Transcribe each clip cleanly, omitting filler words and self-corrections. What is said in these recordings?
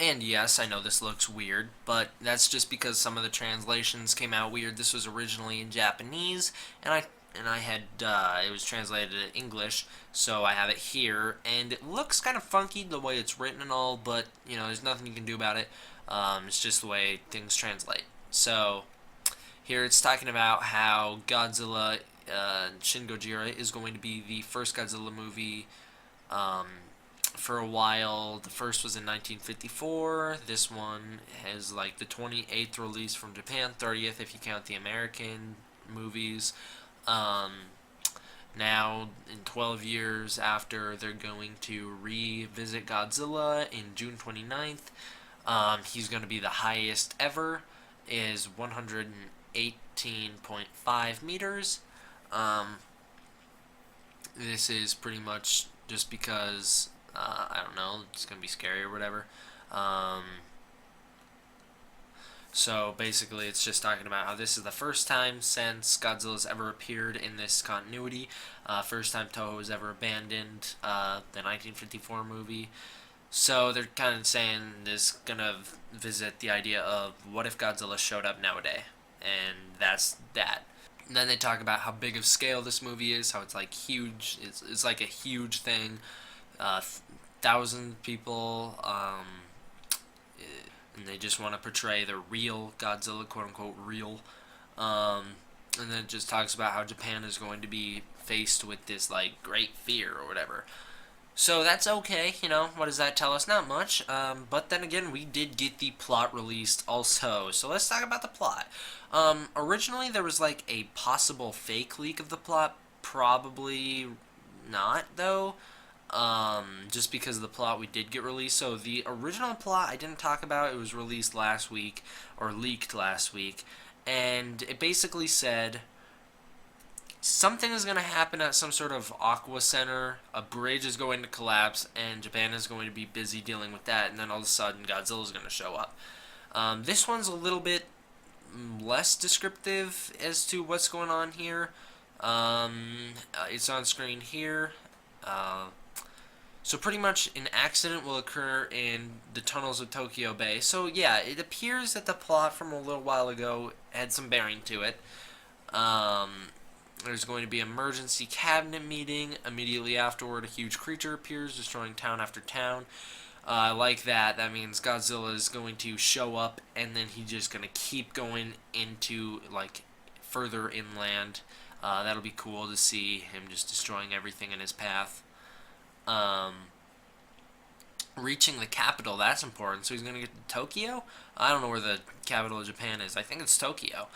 And yes, I know this looks weird, but that's just because some of the translations came out weird. This was originally in Japanese, and I had it was translated to English, so I have it here, and it looks kind of funky the way it's written and all, but you know, there's nothing you can do about it. It's just the way things translate. So here it's talking about how Godzilla, Shin Gojira, is going to be the first Godzilla movie. Um, for a while. The first was in 1954. This one has like the 28th release from Japan, 30th if you count the American movies. Um, Now, in 12 years after, they're going to revisit Godzilla in June 29th. He's going to be the highest ever, is 118.5 meters. Um, this is pretty much just because I don't know, it's gonna be scary or whatever. Um, so basically, it's just talking about how this is the first time since Godzilla's ever appeared in this continuity. First time Toho has ever abandoned the 1954 movie. So they're kind of saying this gonna visit the idea of what if Godzilla showed up nowadays, and that's that. And then they talk about how big of scale this movie is, how it's like huge. It's like a huge thing. 1,000 people, and they just want to portray the real Godzilla, quote unquote real. And then it just talks about how Japan is going to be faced with this like great fear or whatever. So that's okay, you know, what does that tell us? Not much. But then again, we did get the plot released also. So let's talk about the plot. Originally, there was like a possible fake leak of the plot. Probably not, though. Just because of the plot we did get released. So the original plot I didn't talk about. It was released last week, or leaked last week. And it basically said something is going to happen at some sort of aqua center. A bridge is going to collapse, and Japan is going to be busy dealing with that. And then all of a sudden, Godzilla is going to show up. This one's a little bit less descriptive as to what's going on here. It's on screen here. So pretty much an accident will occur in the tunnels of Tokyo Bay. So yeah, it appears that the plot from a little while ago had some bearing to it. There's going to be an emergency cabinet meeting. Immediately afterward, a huge creature appears, destroying town after town. Like that, that means Godzilla is going to show up, and then he's just going to keep going into, like, further inland. That'll be cool to see him just destroying everything in his path. Reaching the capital, that's important. So he's going to get to Tokyo? I don't know where the capital of Japan is. I think it's Tokyo.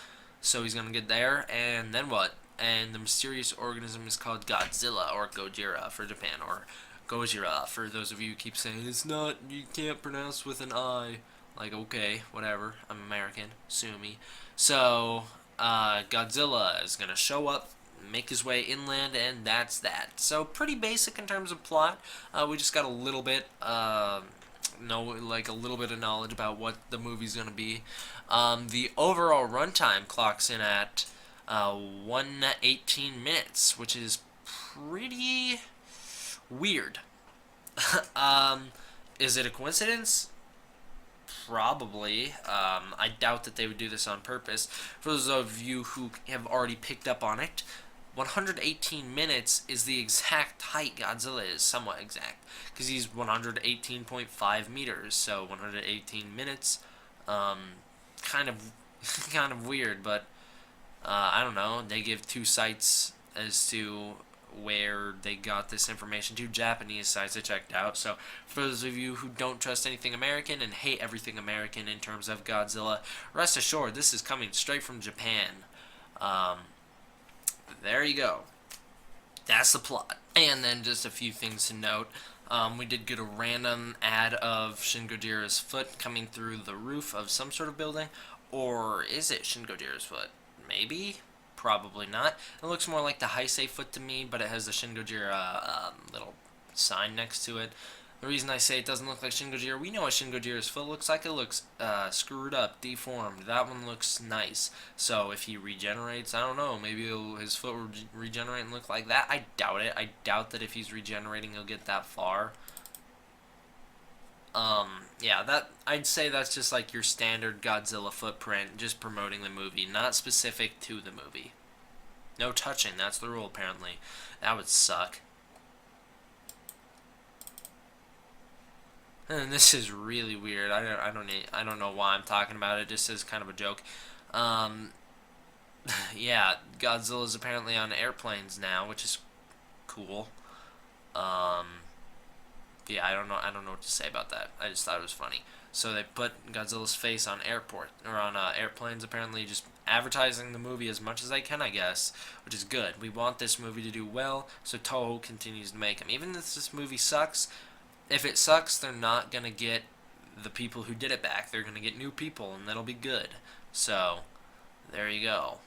So he's going to get there, and then what? And the mysterious organism is called Godzilla, or Gojira for Japan, or Gojira for those of you who keep saying it's not, you can't pronounce with an I. Like, okay, whatever, I'm American, sue me. So, Godzilla is going to show up, make his way inland, and that's that. So, pretty basic in terms of plot. We just got a little bit, like a little bit of knowledge about what the movie's going to be. The overall runtime clocks in at 118 minutes, which is pretty weird. Is it a coincidence? Probably. I doubt that they would do this on purpose. For those of you who have already picked up on it, 118 minutes is the exact height Godzilla is, somewhat exact, because he's 118.5 meters, so 118 minutes, kind of, kind of weird, but I don't know. They give two sites as to where they got this information, two Japanese sites I checked out. So for those of you who don't trust anything American and hate everything American in terms of Godzilla, rest assured this is coming straight from Japan. There you go. That's the plot. And then just a few things to note. We did get a random ad of Shin Gojira's foot coming through the roof of some sort of building. Or is it Shin Gojira's foot? Maybe? Probably not. It looks more like the Heisei foot to me, but it has the Shin Gojira little sign next to it. The reason I say it doesn't look like Shin Gojira, we know what Shin Gojira's foot looks like. It looks screwed up, deformed. That one looks nice. So if he regenerates, I don't know, maybe his foot will regenerate and look like that. I doubt it. I doubt that if he's regenerating, he'll get that far. Yeah, that I'd say that's just like your standard Godzilla footprint, just promoting the movie, not specific to the movie. No touching, that's the rule apparently. That would suck. And this is really weird. I don't know why I'm talking about it. Just as kind of a joke. Um, yeah, Godzilla's apparently on airplanes now, which is cool. Um, yeah, I don't know what to say about that. I just thought it was funny. So they put Godzilla's face on airplanes. Apparently, just advertising the movie as much as they can, I guess, which is good. We want this movie to do well, so Toho continues to make them. Even if this movie sucks, if it sucks, they're not gonna get the people who did it back. They're gonna get new people, and that'll be good. So there you go.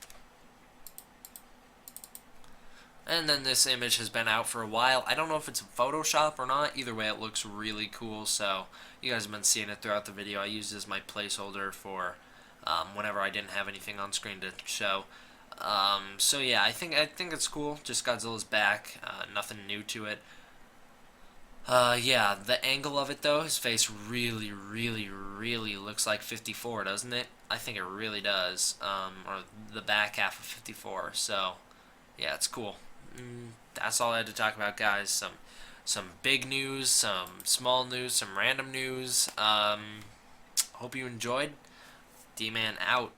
And then this image has been out for a while. I don't know if it's Photoshop or not. Either way, it looks really cool. So you guys have been seeing it throughout the video. I used it as my placeholder for whenever I didn't have anything on screen to show. So yeah, I think it's cool. Just Godzilla's back. Nothing new to it. Yeah, the angle of it though, his face really, really, really looks like 54, doesn't it? I think it really does. Or the back half of 54. So yeah, it's cool. That's all I had to talk about, guys. Some big news, some small news, some random news. Hope you enjoyed. D-Man out.